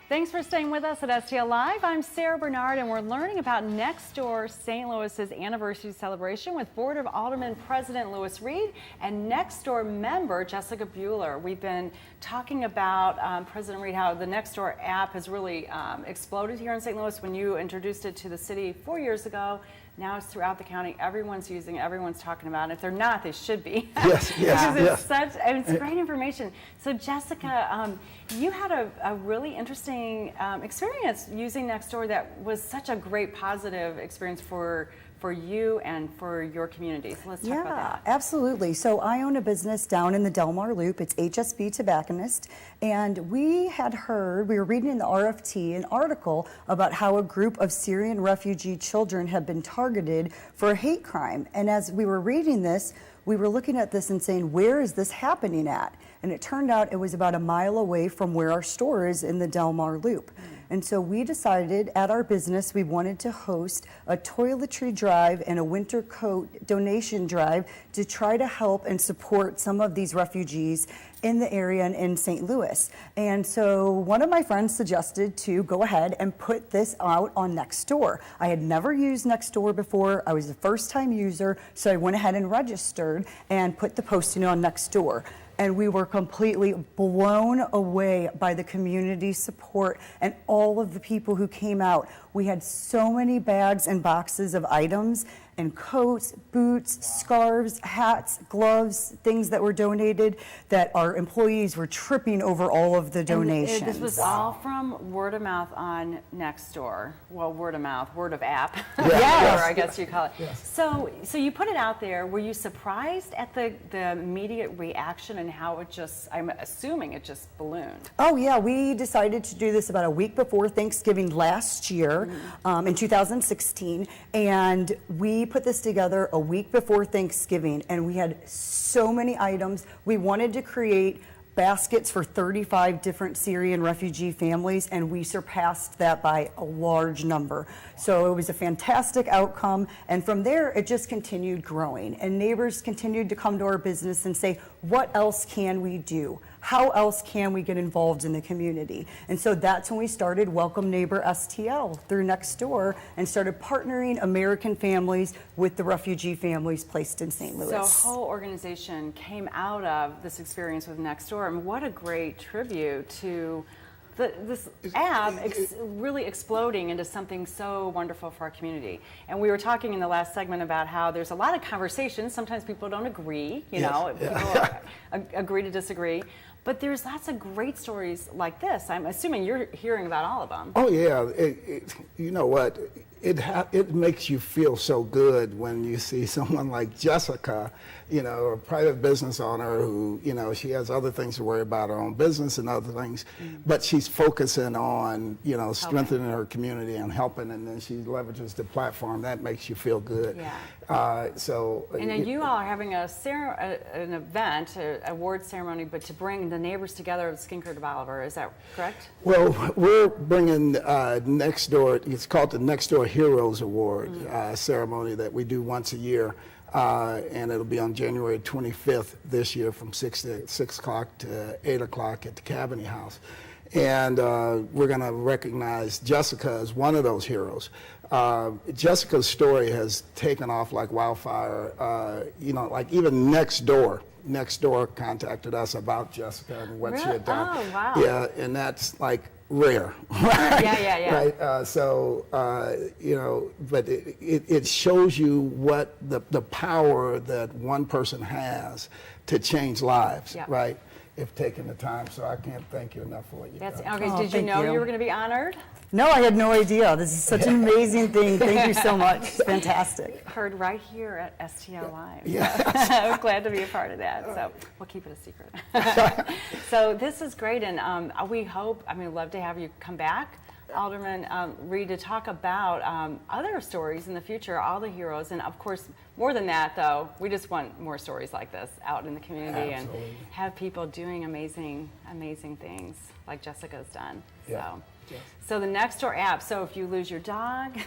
Thanks for staying with us at STL Live. I'm Sarah Bernard, and we're learning about Nextdoor St. Louis's anniversary celebration with Board of Alderman President Louis Reed and Nextdoor member Jessica Bueler. We've been talking about, President Reed, how the Nextdoor app has really exploded here in St. Louis. When you introduced it to the city 4 years ago, now it's throughout the county. Everyone's using it. Everyone's talking about it. If they're not, they should be. Yes, yes, because it's great information. So, Jessica, you had a really interesting experience using Nextdoor that was such a great positive experience for you and for your community. So let's talk about that. Yeah, absolutely. So I own a business down in the Delmar Loop. It's HSB Tobacconist. And we were reading in the RFT an article about how a group of Syrian refugee children had been targeted for a hate crime. And as we were reading this, we were looking at this and saying, where is this happening at? And it turned out it was about a mile away from where our store is in the Delmar Loop. And so we decided at our business we wanted to host a toiletry drive and a winter coat donation drive to try to help and support some of these refugees in the area and in St. Louis. And so one of my friends suggested to go ahead and put this out on Nextdoor. I had never used Nextdoor before. I was a first-time user, so I went ahead and registered and put the posting on Nextdoor. And we were completely blown away by the community support and all of the people who came out. We had so many bags and boxes of items and coats, boots, scarves, hats, gloves, things that were donated that our employees were tripping over all of the donations. And this was all from word of mouth on Nextdoor. Well, word of mouth, word of app. Yes. I guess you call it. Yes. So you put it out there. Were you surprised at the immediate reaction and how it just, I'm assuming it just ballooned? Oh yeah, we decided to do this about a week before Thanksgiving last year, in 2016, and we put this together a week before Thanksgiving, and we had so many items. We wanted to create baskets for 35 different Syrian refugee families, and we surpassed that by a large number. So it was a fantastic outcome, and from there it just continued growing, and neighbors continued to come to our business and say, what else can we do? How else can we get involved in the community? And so that's when we started Welcome Neighbor STL through Nextdoor and started partnering American families with the refugee families placed in St. Louis. So a whole organization came out of this experience with Nextdoor, and what a great tribute to this app really exploding into something so wonderful for our community. And we were talking in the last segment about how there's a lot of conversations. Sometimes people don't agree, people agree to disagree. But there's lots of great stories like this. I'm assuming you're hearing about all of them. Oh yeah, you know what? It makes you feel so good when you see someone like Jessica, a private business owner who, she has other things to worry about, her own business and other things, but she's focusing on, strengthening her community and helping, and then she leverages the platform. That makes you feel good. Yeah. And then you all are having an event, an award ceremony, but to bring the neighbors together of Skinker DeBaliviere. Is that correct? Well, we're bringing Nextdoor. It's called the Nextdoor Heroes Award ceremony that we do once a year, and it'll be on January 25th this year from 6 o'clock to 8 o'clock at the Cabinet House. And we're going to recognize Jessica as one of those heroes. Jessica's story has taken off like wildfire. Like even Nextdoor contacted us about Jessica and what she had done. Oh, wow. Yeah, and that's like rare. Right? Yeah. Right. But it shows you what the power that one person has to change lives, right? If taking the time, so I can't thank you enough for what you've done. Okay, did you know you were going to be honored? No, I had no idea. This is such an amazing thing. Thank you so much. It's fantastic. Heard right here at STL Live. Yeah. I'm glad to be a part of that. So we'll keep it a secret. So this is great, and we hope, we'd love to have you come back, Alderman Reed, to talk about other stories in the future, all the heroes, and of course, more than that though, we just want more stories like this out in the community. Absolutely. And have people doing amazing things like Jessica's done. Yeah. So the Nextdoor app, so if you lose your dog,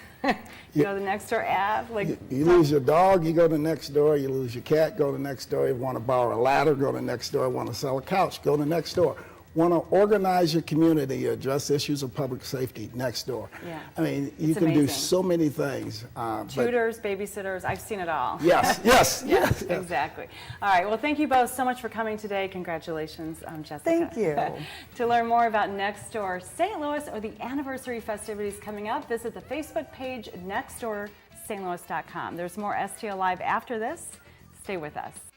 you go to the Nextdoor app. You lose your dog, you go to Nextdoor. You lose your cat, go to Nextdoor. You want to borrow a ladder, go to Nextdoor. Want to sell a couch, go to Nextdoor. want to organize your community, address issues of public safety, Nextdoor. Yeah. I mean, you It's can do amazing. so many things. Tutors, babysitters, I've seen it all. Yes, yes, Yes, yes. exactly. All right, well, thank you both so much for coming today. Congratulations, Jessica. Thank you. To learn more about Nextdoor St. Louis or the anniversary festivities coming up, visit the Facebook page nextdoorstlouis.com. There's more STL Live after this. Stay with us.